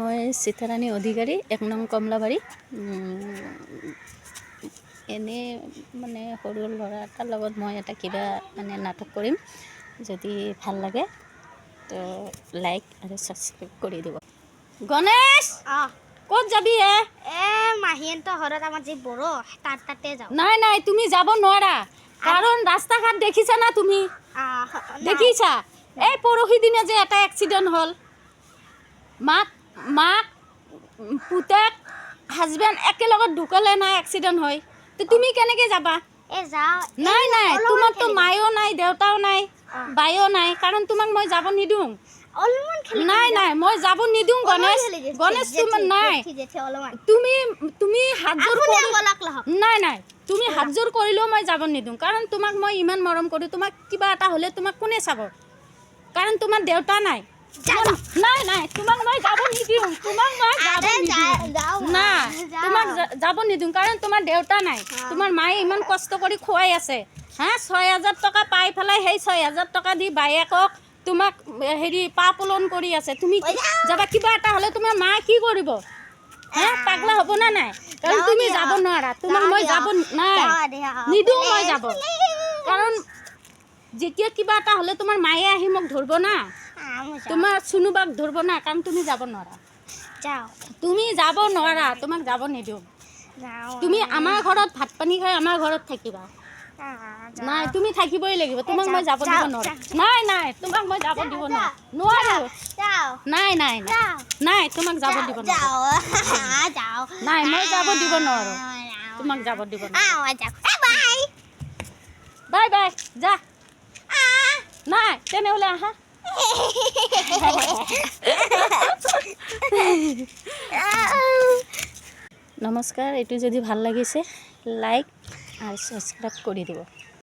মই চিতাৰাণী অধিকাৰী 1 নং কমলাবাৰী এনে মানে সৰু ল'ৰা এটাৰ লগত মই এটা কিবা মানে নাটক কৰিম যদি ভাল লাগে তো লাইক আৰু সাবস্ক্ৰাইব কৰি দিব। গণেশ ক'ত যাবি মাহীহঁতৰ ঘৰত আমাৰ যি বড়ো তাতে যাওঁ। নাই নাই তুমি যাব নোৱাৰা কাৰণ ৰাস্তা ঘাট দেখিছা না তুমি দেখিছা এই পৰহি দিনা যে এটা এক্সিডেন্ট হ'ল মাক পুতেক হাজবেণ্ড একেলগত ঢুকালে না এক্সিডেন্ট হয় তো তুমি কেনেকৈ যাবা? নাই নাই তোমাৰতো মায়েও নাই দেউতাও নাই বাইও নাই কাৰণ তোমাক মই যাব নিদিওঁ। নাই নাই মই যাব নিদিওঁ গণেশ গণেশ তোমাৰ নাই তুমি হাতজোৰ নাই নাই তুমি হাতজোৰ কৰিলেও মই যাব নিদিওঁ কাৰণ তোমাক মই ইমান মৰম কৰোঁ। তোমাক কিবা এটা হ'লে তোমাক কোনে চাব কাৰণ তোমাৰ দেউতা নাই। নাই নাই তোমাক মই যাব নিদিওঁ তোমাক মই যাব নিদিওঁ না তোমাক যাব নিদিওঁ কাৰণ তোমাৰ দেউতা নাই তোমাৰ মায়ে ইমান কষ্ট কৰি খুৱাই আছে হা 6000 টকা পাই পেলাই সেই 6000 টকা দি বায়েকক তোমাক হেৰি পাপলন কৰি আছে তুমি যাবা কিবা এটা হ'লে তোমাৰ মা কি কৰিব হে পাগলা হ'ব না নাই কাৰণ তুমি যাব নোৱাৰা তোমাক মই যাব নাই নিদিওঁ মই যাব কাৰণ যেতিয়া কিবা এটা হ'লে তোমাৰ মায়ে আহি মোক ধৰিব না তোমাৰ চুনুবাক ধৰিব না কাৰণ তুমি যাব নোৱাৰা তুমি যাব নোৱাৰা তোমাক যাব নিদিওঁ। তুমি আমাৰ ঘৰত ভাত পানী খাই আমাৰ ঘৰত থাকিবা নাই তুমি থাকিবই লাগিব তোমাক মই যাব দিব নোৱাৰো। নাই নাই তোমাক মই যাব দিব নোৱাৰো নাই নাই নাই তোমাক যাব দিব নোৱাৰো নাই মই যাব দিব নোৱাৰো তোমাক যাব দিব নোৱাৰো। বাই বাই যা নাই তেনেহ'লে আহা নমস্কাৰ। এইটো যদি ভাল লাগিছে লাইক আৰু সাবস্ক্ৰাইব কৰি দিব।